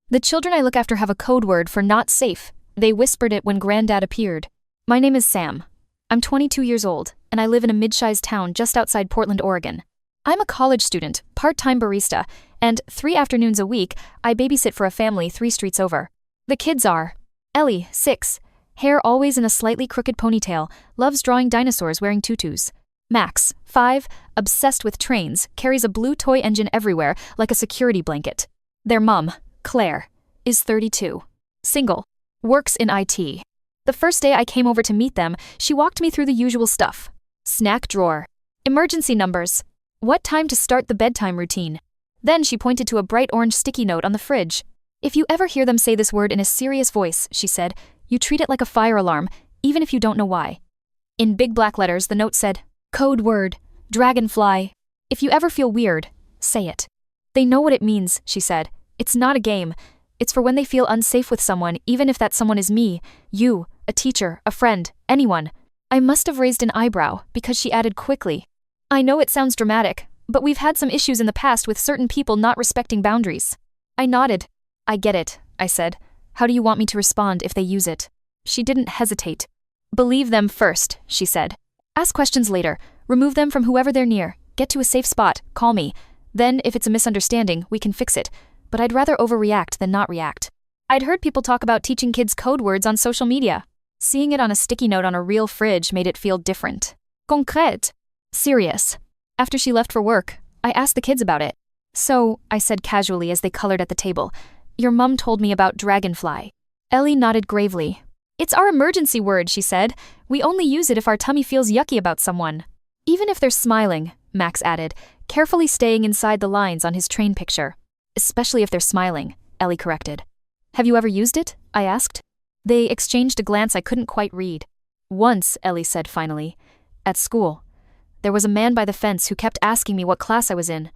The children I look after have a code word for not safe. They whispered it when Grandad appeared. My name is Sam. I'm 22 years old, and I live in a mid-sized town just outside Portland, Oregon. I'm a college student, part-time barista, and 3 afternoons a week, I babysit for a family 3 streets over. The kids are Ellie, 6, hair always in a slightly crooked ponytail, loves drawing dinosaurs wearing tutus. Max, 5, obsessed with trains, carries a blue toy engine everywhere like a security blanket. Their mum, Claire, is 32. Single. Works in IT. The first day I came over to meet them, she walked me through the usual stuff. Snack drawer. Emergency numbers. What time to start the bedtime routine. Then she pointed to a bright orange sticky note on the fridge. If you ever hear them say this word in a serious voice, she said, you treat it like a fire alarm, even if you don't know why. In big black letters, the note said, code word, dragonfly. If you ever feel weird, say it. They know what it means, she said. It's not a game. It's for when they feel unsafe with someone, even if that someone is me, you, a teacher, a friend, anyone. I must have raised an eyebrow, because she added quickly. I know it sounds dramatic, but we've had some issues in the past with certain people not respecting boundaries. I nodded. I get it, I said. How do you want me to respond if they use it? She didn't hesitate. Believe them first, she said. Ask questions later. Remove them from whoever they're near. Get to a safe spot. Call me. Then, if it's a misunderstanding, we can fix it. But I'd rather overreact than not react. I'd heard people talk about teaching kids code words on social media. Seeing it on a sticky note on a real fridge made it feel different. Concrète. Serious. After she left for work, I asked the kids about it. So, I said casually as they colored at the table, your mum told me about dragonfly. Ellie nodded gravely. It's our emergency word, she said. We only use it if our tummy feels yucky about someone. Even if they're smiling, Max added, carefully staying inside the lines on his train picture. Especially if they're smiling, Ellie corrected. Have you ever used it? I asked. They exchanged a glance I couldn't quite read. Once, Ellie said finally. At school. There was a man by the fence who kept asking me what class I was in.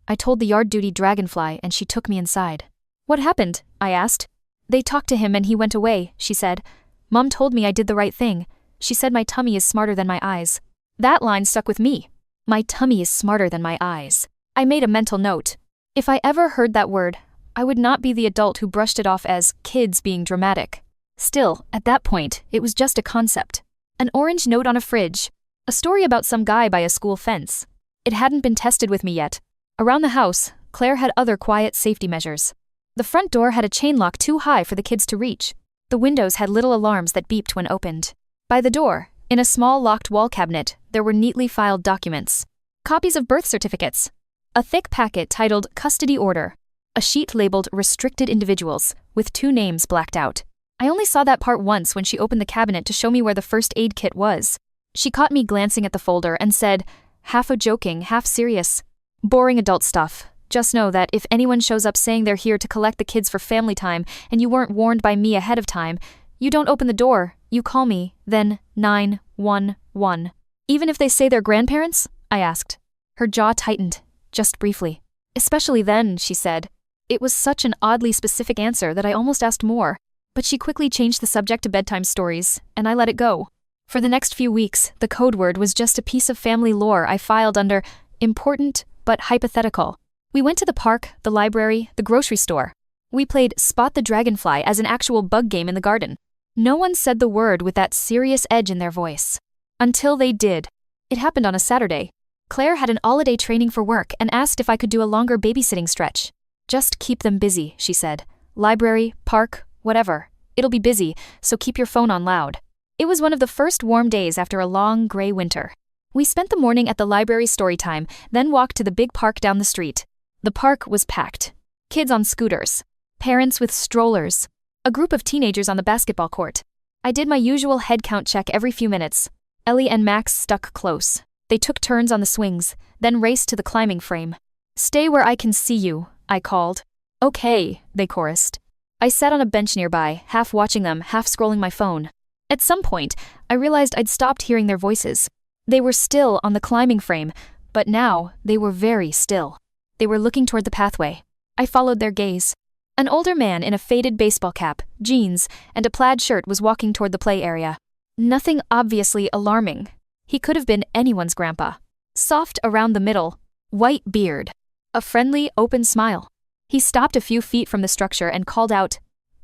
I told the yard duty dragonfly and she took me inside. What happened? I asked. They talked to him and he went away, she said. Mom told me I did the right thing. She said my tummy is smarter than my eyes. That line stuck with me. My tummy is smarter than my eyes. I made a mental note. If I ever heard that word, I would not be the adult who brushed it off as kids being dramatic. Still, at that point, it was just a concept. An orange note on a fridge. A story about some guy by a school fence. It hadn't been tested with me yet. Around the house, Claire had other quiet safety measures. The front door had a chain lock too high for the kids to reach. The windows had little alarms that beeped when opened. By the door, in a small locked wall cabinet, there were neatly filed documents. Copies of birth certificates. A thick packet titled Custody Order. A sheet labeled Restricted Individuals, with 2 names blacked out. I only saw that part once when she opened the cabinet to show me where the first aid kit was. She caught me glancing at the folder and said, half a joking, half serious. Boring adult stuff. Just know that if anyone shows up saying they're here to collect the kids for family time and you weren't warned by me ahead of time, you don't open the door, you call me, then 911. Even if they say they're grandparents? I asked. Her jaw tightened, just briefly. Especially then, she said. It was such an oddly specific answer that I almost asked more. But she quickly changed the subject to bedtime stories, and I let it go. For the next few weeks, the code word was just a piece of family lore I filed under important but hypothetical. We went to the park, the library, the grocery store. We played Spot the Dragonfly as an actual bug game in the garden. No one said the word with that serious edge in their voice. Until they did. It happened on a Saturday. Claire had an all-a-day training for work and asked if I could do a longer babysitting stretch. Just keep them busy, she said. Library, park, whatever. It'll be busy, so keep your phone on loud. It was one of the first warm days after a long, gray winter. We spent the morning at the library storytime, then walked to the big park down the street. The park was packed. Kids on scooters. Parents with strollers. A group of teenagers on the basketball court. I did my usual head count check every few minutes. Ellie and Max stuck close. They took turns on the swings, then raced to the climbing frame. Stay where I can see you, I called. Okay, they chorused. I sat on a bench nearby, half watching them, half scrolling my phone. At some point, I realized I'd stopped hearing their voices. They were still on the climbing frame, but now they were very still. They were looking toward the pathway. I followed their gaze. An older man in a faded baseball cap, jeans, and a plaid shirt was walking toward the play area. Nothing obviously alarming. He could have been anyone's grandpa. Soft around the middle, white beard, a friendly, open smile. He stopped a few feet from the structure and called out,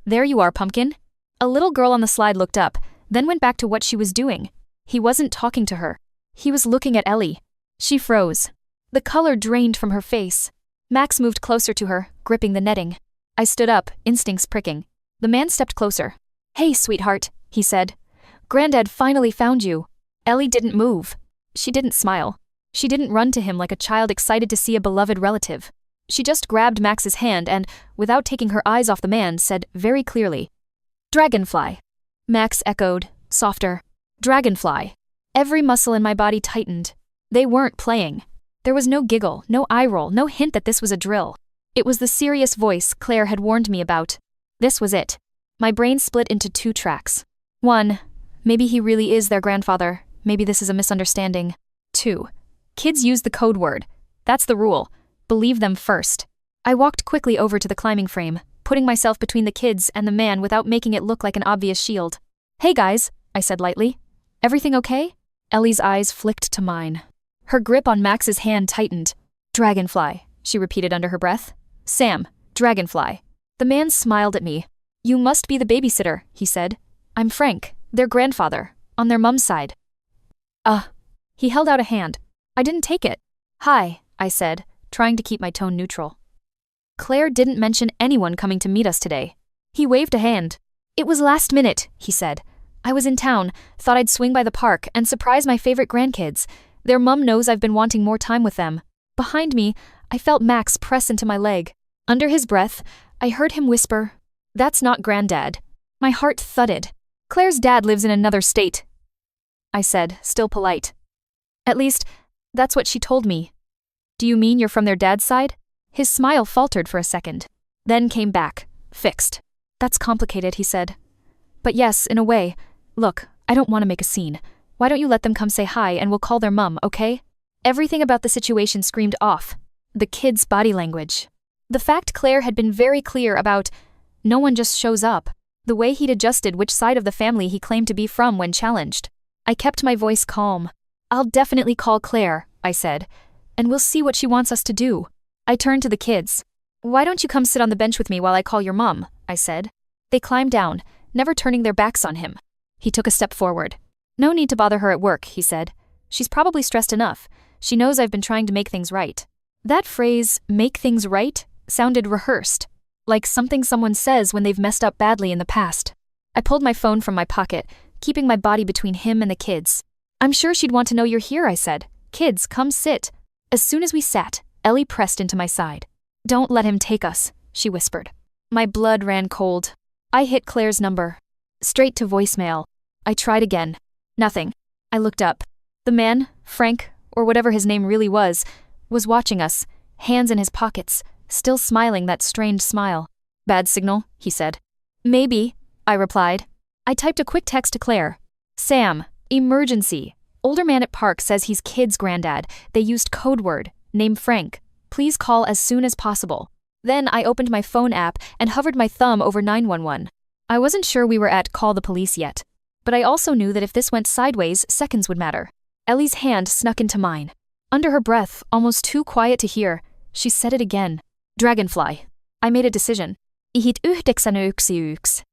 "There you are, pumpkin." A little girl on the slide looked up, then went back to what she was doing. He wasn't talking to her. He was looking at Ellie. She froze. The color drained from her face. Max moved closer to her, gripping the netting. I stood up, instincts pricking. The man stepped closer. "Hey, sweetheart," he said. "Grandad finally found you." Ellie didn't move. She didn't smile. She didn't run to him like a child excited to see a beloved relative. She just grabbed Max's hand and, without taking her eyes off the man, said very clearly, "Dragonfly." Max echoed, softer, "Dragonfly." Every muscle in my body tightened. They weren't playing. There was no giggle, no eye roll, no hint that this was a drill. It was the serious voice Claire had warned me about. This was it. My brain split into two tracks. 1. Maybe he really is their grandfather. Maybe this is a misunderstanding. 2. Kids use the code word. That's the rule. Believe them first. I walked quickly over to the climbing frame, putting myself between the kids and the man without making it look like an obvious shield. "Hey guys," I said lightly. "Everything okay?" Ellie's eyes flicked to mine. Her grip on Max's hand tightened. "Dragonfly," she repeated under her breath. "Sam, Dragonfly." The man smiled at me. "You must be the babysitter," he said. "I'm Frank, their grandfather, on their mom's side." He held out a hand. I didn't take it. "Hi," I said, trying to keep my tone neutral. "Claire didn't mention anyone coming to meet us today." He waved a hand. "It was last minute," he said. "I was in town, thought I'd swing by the park and surprise my favorite grandkids. Their mum knows I've been wanting more time with them." Behind me, I felt Max press into my leg. Under his breath, I heard him whisper, "That's not Grandad." My heart thudded. "Claire's dad lives in another state," I said, still polite. "At least, that's what she told me." "Do you mean you're from their dad's side?" His smile faltered for a second, then came back, fixed. "That's complicated," he said. "But yes, in a way. Look, I don't want to make a scene. Why don't you let them come say hi and we'll call their mum, okay?" Everything about the situation screamed off. The kid's body language. The fact Claire had been very clear about, no one just shows up. The way he'd adjusted which side of the family he claimed to be from when challenged. I kept my voice calm. "I'll definitely call Claire," I said, "and we'll see what she wants us to do." I turned to the kids. "Why don't you come sit on the bench with me while I call your mom?" I said. They climbed down, never turning their backs on him. He took a step forward. "No need to bother her at work," he said. "She's probably stressed enough. She knows I've been trying to make things right." That phrase, "make things right," sounded rehearsed, like something someone says when they've messed up badly in the past. I pulled my phone from my pocket, keeping my body between him and the kids. "I'm sure she'd want to know you're here," I said. "Kids, come sit." As soon as we sat, Ellie pressed into my side. "Don't let him take us," she whispered. My blood ran cold. I hit Claire's number. Straight to voicemail. I tried again. Nothing. I looked up. The man, Frank, or whatever his name really was watching us, hands in his pockets, still smiling that strained smile. "Bad signal," he said. "Maybe," I replied. I typed a quick text to Claire. "Sam, emergency. Older man at park says he's kid's granddad. They used code word, name Frank. Please call as soon as possible." Then I opened my phone app and hovered my thumb over 911. I wasn't sure we were at call the police yet, but I also knew that if this went sideways, seconds would matter. Ellie's hand snuck into mine. Under her breath, almost too quiet to hear, she said it again. "Dragonfly." I made a decision. "Ihit 911.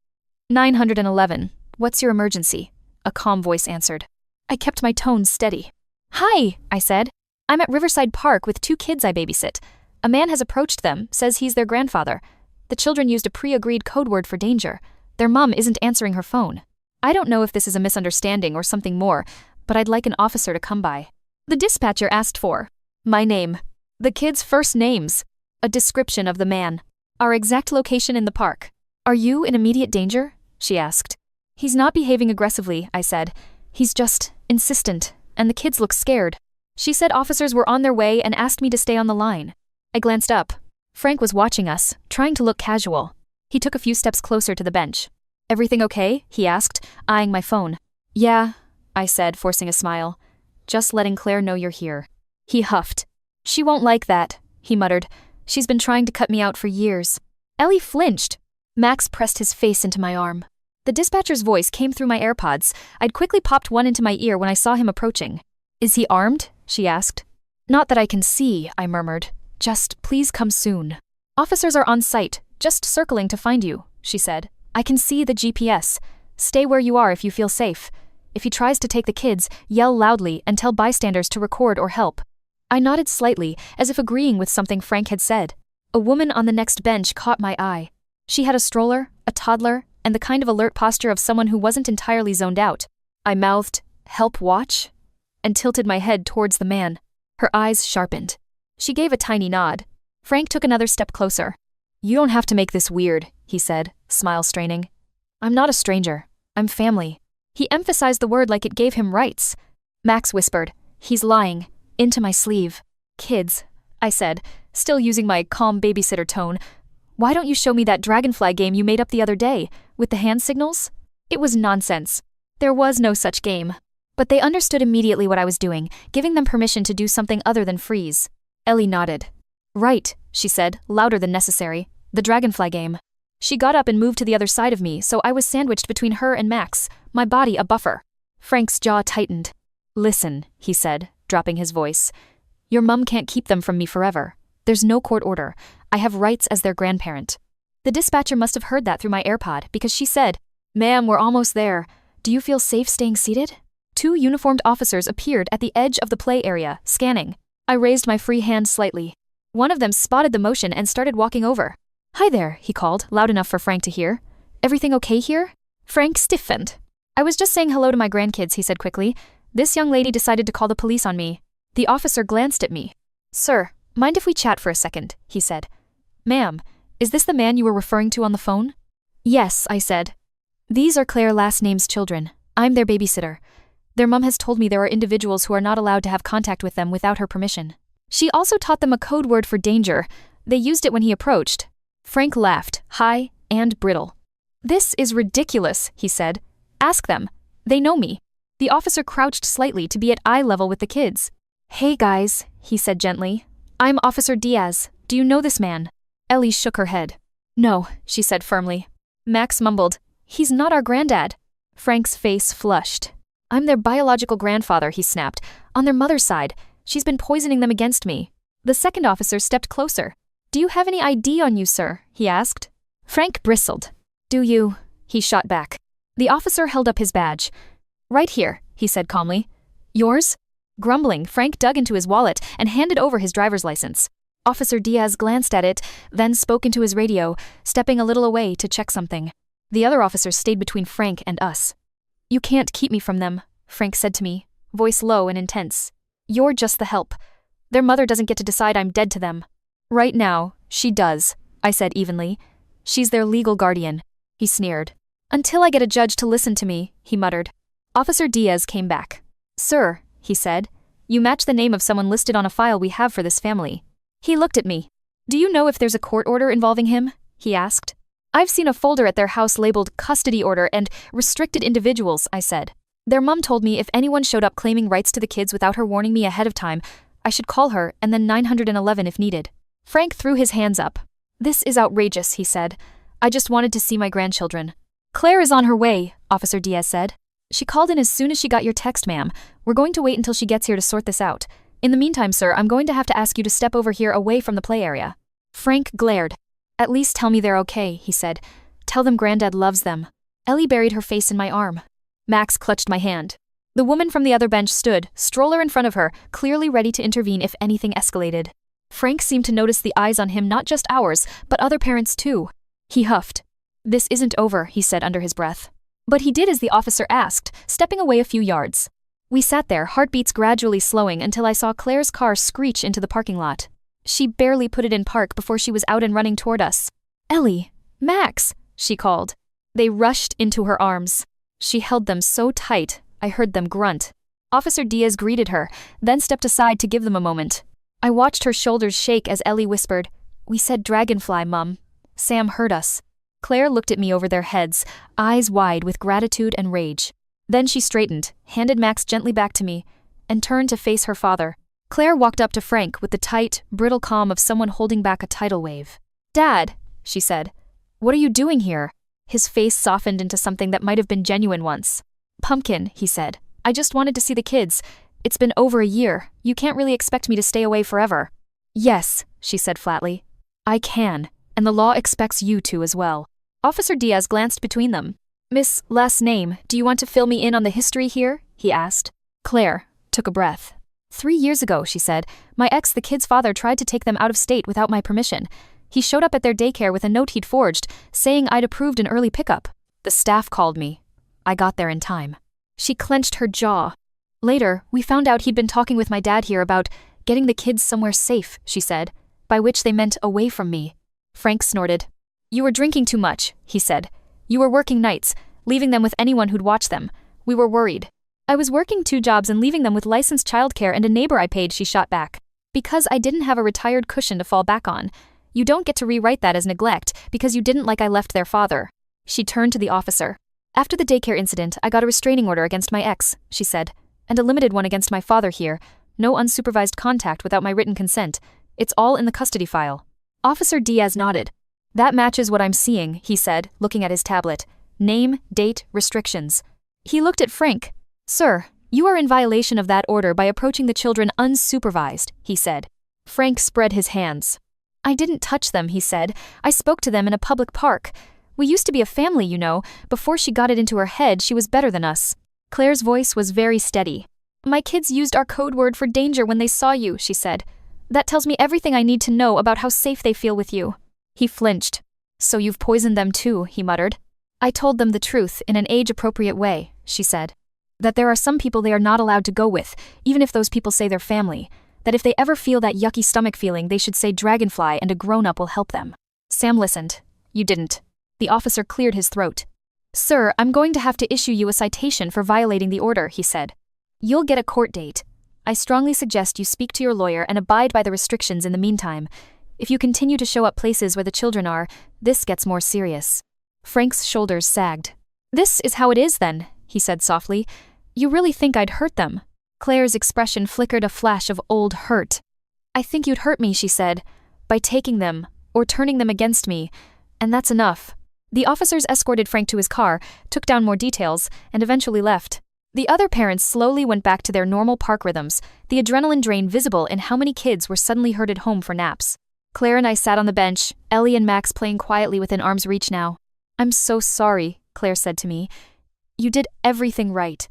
911. What's your emergency?" A calm voice answered. I kept my tone steady. "Hi," I said. "I'm at Riverside Park with 2 kids I babysit. A man has approached them, says he's their grandfather. The children used a pre-agreed code word for danger. Their mom isn't answering her phone. I don't know if this is a misunderstanding or something more, but I'd like an officer to come by." The dispatcher asked for my name, the kids' first names, a description of the man, our exact location in the park. "Are you in immediate danger?" she asked. "He's not behaving aggressively," I said. "He's just insistent, and the kids look scared." She said officers were on their way and asked me to stay on the line. I glanced up. Frank was watching us, trying to look casual. He took a few steps closer to the bench. "Everything okay?" he asked, eyeing my phone. "Yeah," I said, forcing a smile. "Just letting Claire know you're here." He huffed. "She won't like that," he muttered. "She's been trying to cut me out for years." Ellie flinched. Max pressed his face into my arm. The dispatcher's voice came through my AirPods. I'd quickly popped one into my ear when I saw him approaching. "Is he armed?" she asked. "Not that I can see," I murmured. "Just please come soon." Officers are on site, just circling to find you, she said. I can see the GPS. Stay where you are if you feel safe. If he tries to take the kids, yell loudly and tell bystanders to record or help. I nodded slightly, as if agreeing with something Frank had said. A woman on the next bench caught my eye. She had a stroller, a toddler, and the kind of alert posture of someone who wasn't entirely zoned out. I mouthed, "Help watch?" and tilted my head towards the man. Her eyes sharpened. She gave a tiny nod. Frank took another step closer. "You don't have to make this weird," he said, smile straining. "I'm not a stranger. I'm family." He emphasized the word like it gave him rights. Max whispered, "He's lying." Into my sleeve. "Kids," I said, still using my calm babysitter tone, "why don't you show me that dragonfly game you made up the other day, with the hand signals?" It was nonsense. There was no such game. But they understood immediately what I was doing, giving them permission to do something other than freeze. Ellie nodded. "Right," she said, louder than necessary. "The dragonfly game." She got up and moved to the other side of me, so I was sandwiched between her and Max, my body a buffer. Frank's jaw tightened. "Listen," he said, dropping his voice. "Your mum can't keep them from me forever. There's no court order. I have rights as their grandparent." The dispatcher must have heard that through my AirPod, because she said, "Ma'am, we're almost there. Do you feel safe staying seated?" Two uniformed officers appeared at the edge of the play area, scanning. I raised my free hand slightly. One of them spotted the motion and started walking over. "Hi there," he called, loud enough for Frank to hear. "Everything okay here?" Frank stiffened. "I was just saying hello to my grandkids," he said quickly. "This young lady decided to call the police on me." The officer glanced at me. "Sir, mind if we chat for a second?" he said. "Ma'am, is this the man you were referring to on the phone?" "Yes," I said. "These are Claire last name's children. I'm their babysitter. Their mum has told me there are individuals who are not allowed to have contact with them without her permission. She also taught them a code word for danger. They used it when he approached." Frank laughed, high and brittle. "This is ridiculous," he said. "Ask them. They know me." The officer crouched slightly to be at eye level with the kids. "Hey guys," he said gently. "I'm Officer Diaz. Do you know this man?" Ellie shook her head. "No," she said firmly. Max mumbled, "He's not our granddad." Frank's face flushed. "I'm their biological grandfather," he snapped. "On their mother's side. She's been poisoning them against me." The second officer stepped closer. "Do you have any ID on you, sir?" he asked. Frank bristled. "Do you?" he shot back. The officer held up his badge. "Right here," he said calmly. "Yours?" Grumbling, Frank dug into his wallet and handed over his driver's license. Officer Diaz glanced at it, then spoke into his radio, stepping a little away to check something. The other officer stayed between Frank and us. "You can't keep me from them," Frank said to me, voice low and intense. "You're just the help. Their mother doesn't get to decide I'm dead to them." "Right now, she does," I said evenly. "She's their legal guardian." He sneered. "Until I get a judge to listen to me," he muttered. Officer Diaz came back. "Sir," he said, "you match the name of someone listed on a file we have for this family." He looked at me. "Do you know if there's a court order involving him?" he asked. "I've seen a folder at their house labeled custody order and restricted individuals," I said. "Their mum told me if anyone showed up claiming rights to the kids without her warning me ahead of time, I should call her and then 911 if needed." Frank threw his hands up. "This is outrageous," he said. "I just wanted to see my grandchildren." "Claire is on her way," Officer Diaz said. "She called in as soon as she got your text, ma'am. We're going to wait until she gets here to sort this out. In the meantime, sir, I'm going to have to ask you to step over here away from the play area." Frank glared. "At least tell me they're okay," he said. "Tell them Grandad loves them." Ellie buried her face in my arm. Max clutched my hand. The woman from the other bench stood, stroller in front of her, clearly ready to intervene if anything escalated. Frank seemed to notice the eyes on him, not just ours, but other parents too. He huffed. "This isn't over," he said under his breath. But he did as the officer asked, stepping away a few yards. We sat there, heartbeats gradually slowing until I saw Claire's car screech into the parking lot. She barely put it in park before she was out and running toward us. "Ellie! Max!" she called. They rushed into her arms. She held them so tight, I heard them grunt. Officer Diaz greeted her, then stepped aside to give them a moment. I watched her shoulders shake as Ellie whispered, "We said dragonfly, Mum. Sam heard us." Claire looked at me over their heads, eyes wide with gratitude and rage. Then she straightened, handed Max gently back to me, and turned to face her father. Claire walked up to Frank with the tight, brittle calm of someone holding back a tidal wave. "Dad," she said, "what are you doing here?" His face softened into something that might have been genuine once. "Pumpkin," he said, "I just wanted to see the kids. It's been over a year. You can't really expect me to stay away forever." "Yes," she said flatly. I can, and the law expects you to as well. Officer Diaz glanced between them. Miss, last name, do you want to fill me in on the history here? He asked. Claire took a breath. 3 years ago, she said, my ex, the kid's father, tried to take them out of state without my permission. He showed up at their daycare with a note he'd forged, saying I'd approved an early pickup. The staff called me. I got there in time. She clenched her jaw. Later, we found out he'd been talking with my dad here about getting the kids somewhere safe, she said, by which they meant away from me. Frank snorted. You were drinking too much, he said. You were working nights, leaving them with anyone who'd watch them. We were worried. I was working 2 jobs and leaving them with licensed childcare and a neighbor I paid, she shot back. Because I didn't have a retired cushion to fall back on. You don't get to rewrite that as neglect because you didn't like I left their father. She turned to the officer. After the daycare incident, I got a restraining order against my ex, she said, and a limited one against my father here. No unsupervised contact without my written consent. It's all in the custody file. Officer Diaz nodded. That matches what I'm seeing, he said, looking at his tablet. Name, date, restrictions. He looked at Frank. Sir, you are in violation of that order by approaching the children unsupervised, he said. Frank spread his hands. I didn't touch them, he said. I spoke to them in a public park. We used to be a family, you know. Before she got it into her head, she was better than us. Claire's voice was very steady. My kids used our code word for danger when they saw you, she said. That tells me everything I need to know about how safe they feel with you. He flinched. So you've poisoned them too, he muttered. I told them the truth in an age-appropriate way, she said. That there are some people they are not allowed to go with, even if those people say they're family. That if they ever feel that yucky stomach feeling, they should say dragonfly and a grown-up will help them. Sam listened. You didn't. The officer cleared his throat. Sir, I'm going to have to issue you a citation for violating the order, he said. You'll get a court date. I strongly suggest you speak to your lawyer and abide by the restrictions in the meantime. If you continue to show up places where the children are, this gets more serious. Frank's shoulders sagged. This is how it is then, he said softly. You really think I'd hurt them? Claire's expression flickered a flash of old hurt. I think you'd hurt me, she said, by taking them, or turning them against me, and that's enough. The officers escorted Frank to his car, took down more details, and eventually left. The other parents slowly went back to their normal park rhythms, the adrenaline drain visible in how many kids were suddenly herded home for naps. Claire and I sat on the bench, Ellie and Max playing quietly within arm's reach now. I'm so sorry, Claire said to me. You did everything right.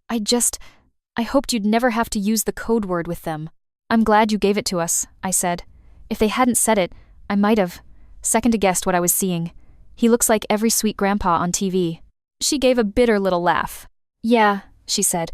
I hoped you'd never have to use the code word with them. I'm glad you gave it to us, I said. If they hadn't said it, I might have. Second-guessed what I was seeing. He looks like every sweet grandpa on TV. She gave a bitter little laugh. Yeah, she said.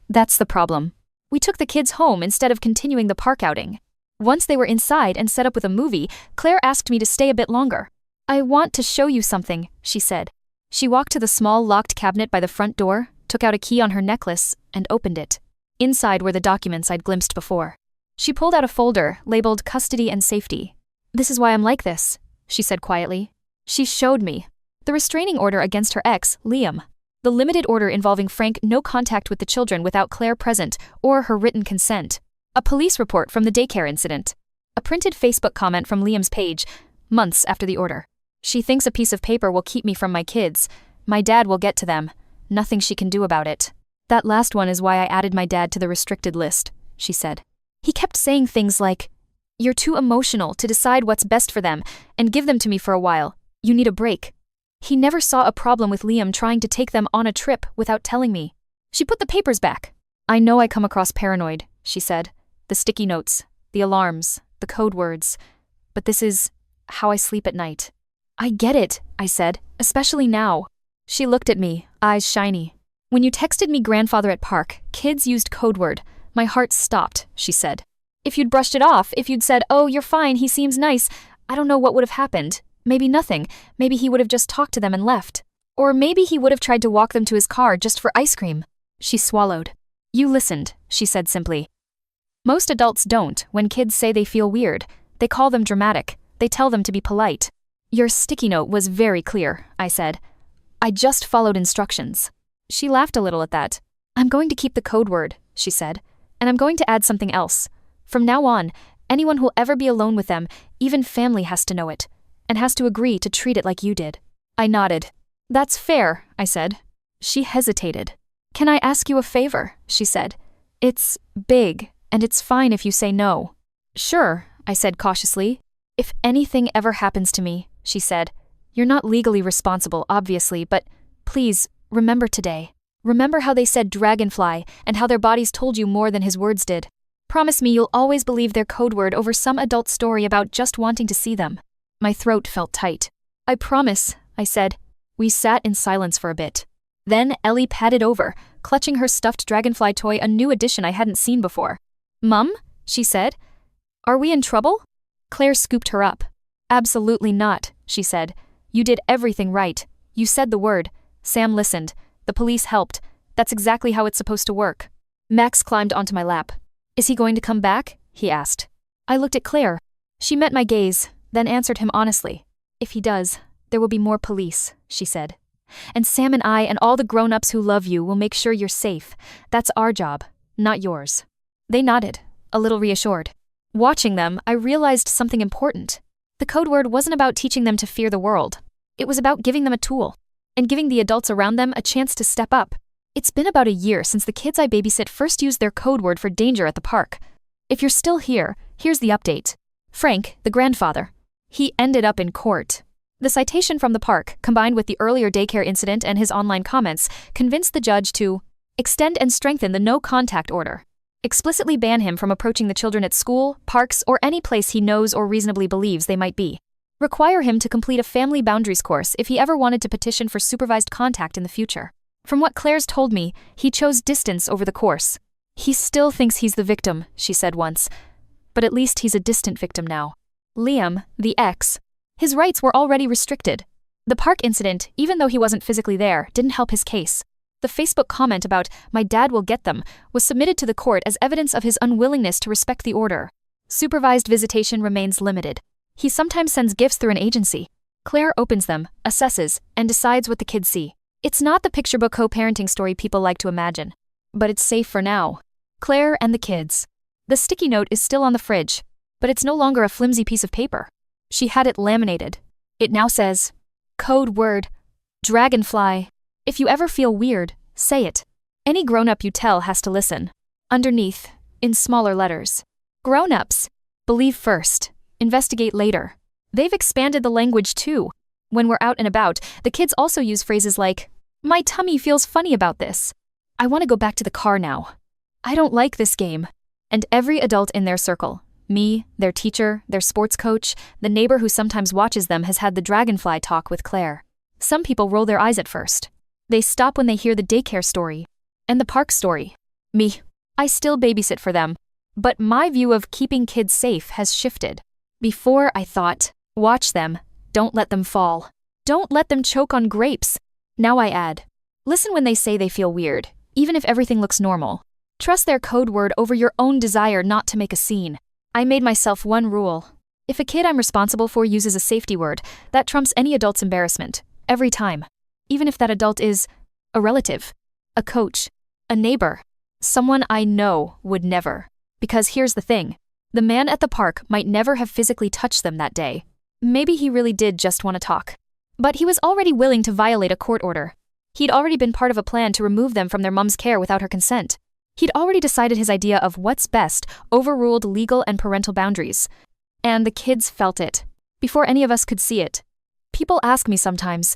That's the problem. We took the kids home instead of continuing the park outing. Once they were inside and set up with a movie, Claire asked me to stay a bit longer. I want to show you something, she said. She walked to the small locked cabinet by the front door, took out a key on her necklace, and opened it. Inside were the documents I'd glimpsed before. She pulled out a folder labeled Custody and Safety. This is why I'm like this, she said quietly. She showed me. The restraining order against her ex, Liam. The limited order involving Frank no contact with the children without Claire present or her written consent. A police report from the daycare incident. A printed Facebook comment from Liam's page, months after the order. She thinks a piece of paper will keep me from my kids. My dad will get to them. Nothing she can do about it. That last one is why I added my dad to the restricted list, she said. He kept saying things like, you're too emotional to decide what's best for them and give them to me for a while. You need a break. He never saw a problem with Liam trying to take them on a trip without telling me. She put the papers back. I know I come across paranoid, she said. The sticky notes, the alarms, the code words. But this is how I sleep at night. I get it, I said, especially now. She looked at me, eyes shiny. When you texted me grandfather at park, kids used code word. My heart stopped, she said. If you'd brushed it off, if you'd said, oh, you're fine, he seems nice, I don't know what would have happened. Maybe nothing. Maybe he would have just talked to them and left. Or maybe he would have tried to walk them to his car just for ice cream. She swallowed. You listened, she said simply. Most adults don't when kids say they feel weird. They call them dramatic. They tell them to be polite. Your sticky note was very clear, I said. I just followed instructions. She laughed a little at that. I'm going to keep the code word, she said. And I'm going to add something else. From now on, anyone who'll ever be alone with them, even family has to know it. And has to agree to treat it like you did. I nodded. That's fair, I said. She hesitated. Can I ask you a favor? She said. It's big, and it's fine if you say no. Sure, I said cautiously. If anything ever happens to me, she said, you're not legally responsible, obviously, but please, remember today. Remember how they said dragonfly and how their bodies told you more than his words did. Promise me you'll always believe their code word over some adult story about just wanting to see them. My throat felt tight. I promise, I said. We sat in silence for a bit. Then Ellie padded over, clutching her stuffed dragonfly toy, a new addition I hadn't seen before. Mum, she said. Are we in trouble? Claire scooped her up. Absolutely not, she said. You did everything right. You said the word. Sam listened. The police helped. That's exactly how it's supposed to work. Max climbed onto my lap. Is he going to come back? He asked. I looked at Claire. She met my gaze, then answered him honestly. If he does, there will be more police, she said. And Sam and I and all the grown-ups who love you will make sure you're safe. That's our job, not yours. They nodded, a little reassured. Watching them, I realized something important. The code word wasn't about teaching them to fear the world. It was about giving them a tool, and giving the adults around them a chance to step up. It's been about a year since the kids I babysit first used their code word for danger at the park. If you're still here, here's the update. Frank, the grandfather, he ended up in court. The citation from the park, combined with the earlier daycare incident and his online comments, convinced the judge to extend and strengthen the no-contact order. Explicitly ban him from approaching the children at school, parks, or any place he knows or reasonably believes they might be. Require him to complete a family boundaries course if he ever wanted to petition for supervised contact in the future. From what Claire's told me, he chose distance over the course. He still thinks he's the victim, she said once. But at least he's a distant victim now. Liam, the ex, his rights were already restricted. The park incident, even though he wasn't physically there, didn't help his case. The Facebook comment about, "My dad will get them," was submitted to the court as evidence of his unwillingness to respect the order. Supervised visitation remains limited. He sometimes sends gifts through an agency. Claire opens them, assesses, and decides what the kids see. It's not the picture book co-parenting story people like to imagine. But it's safe for now. Claire and the kids. The sticky note is still on the fridge, but it's no longer a flimsy piece of paper. She had it laminated. It now says, code word, dragonfly. If you ever feel weird, say it. Any grown-up you tell has to listen. Underneath, in smaller letters. Grown-ups, believe first, investigate later. They've expanded the language too. When we're out and about, the kids also use phrases like, my tummy feels funny about this. I want to go back to the car now. I don't like this game. And every adult in their circle, me, their teacher, their sports coach, the neighbor who sometimes watches them has had the dragonfly talk with Claire. Some people roll their eyes at first. They stop when they hear the daycare story and the park story. Me, I still babysit for them. But my view of keeping kids safe has shifted. Before I thought, watch them, don't let them fall. Don't let them choke on grapes. Now I add, listen when they say they feel weird, even if everything looks normal. Trust their code word over your own desire not to make a scene. I made myself one rule. If a kid I'm responsible for uses a safety word, that trumps any adult's embarrassment, every time. Even if that adult is a relative, a coach, a neighbor, someone I know would never. Because here's the thing. The man at the park might never have physically touched them that day. Maybe he really did just want to talk. But he was already willing to violate a court order. He'd already been part of a plan to remove them from their mom's care without her consent. He'd already decided his idea of what's best overruled legal and parental boundaries. And the kids felt it, before any of us could see it. People ask me sometimes,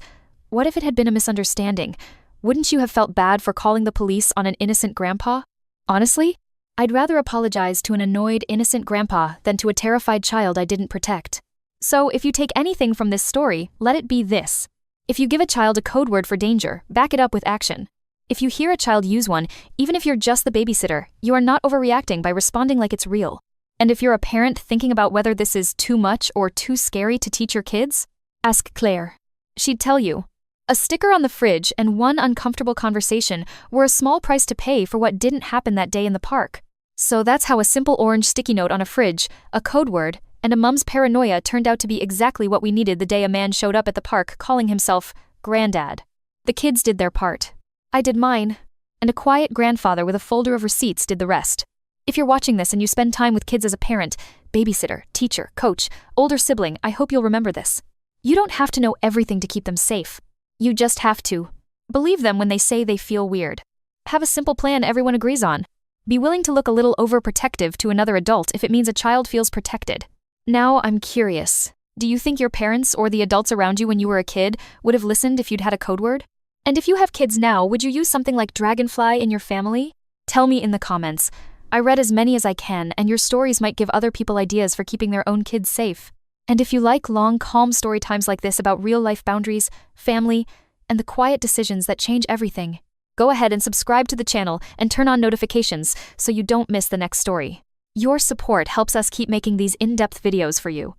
what if it had been a misunderstanding? Wouldn't you have felt bad for calling the police on an innocent grandpa? Honestly, I'd rather apologize to an annoyed, innocent grandpa than to a terrified child I didn't protect. So if you take anything from this story, let it be this. If you give a child a code word for danger, back it up with action. If you hear a child use one, even if you're just the babysitter, you are not overreacting by responding like it's real. And if you're a parent thinking about whether this is too much or too scary to teach your kids, ask Claire. She'd tell you. A sticker on the fridge and one uncomfortable conversation were a small price to pay for what didn't happen that day in the park. So that's how a simple orange sticky note on a fridge, a code word, and a mom's paranoia turned out to be exactly what we needed the day a man showed up at the park calling himself Grandad. The kids did their part. I did mine. And a quiet grandfather with a folder of receipts did the rest. If you're watching this and you spend time with kids as a parent, babysitter, teacher, coach, older sibling, I hope you'll remember this. You don't have to know everything to keep them safe. You just have to believe them when they say they feel weird. Have a simple plan everyone agrees on. Be willing to look a little overprotective to another adult if it means a child feels protected. Now I'm curious. Do you think your parents or the adults around you when you were a kid would have listened if you'd had a code word? And if you have kids now, would you use something like dragonfly in your family? Tell me in the comments. I read as many as I can, and your stories might give other people ideas for keeping their own kids safe. And if you like long, calm story times like this about real-life boundaries, family, and the quiet decisions that change everything, go ahead and subscribe to the channel and turn on notifications so you don't miss the next story. Your support helps us keep making these in-depth videos for you.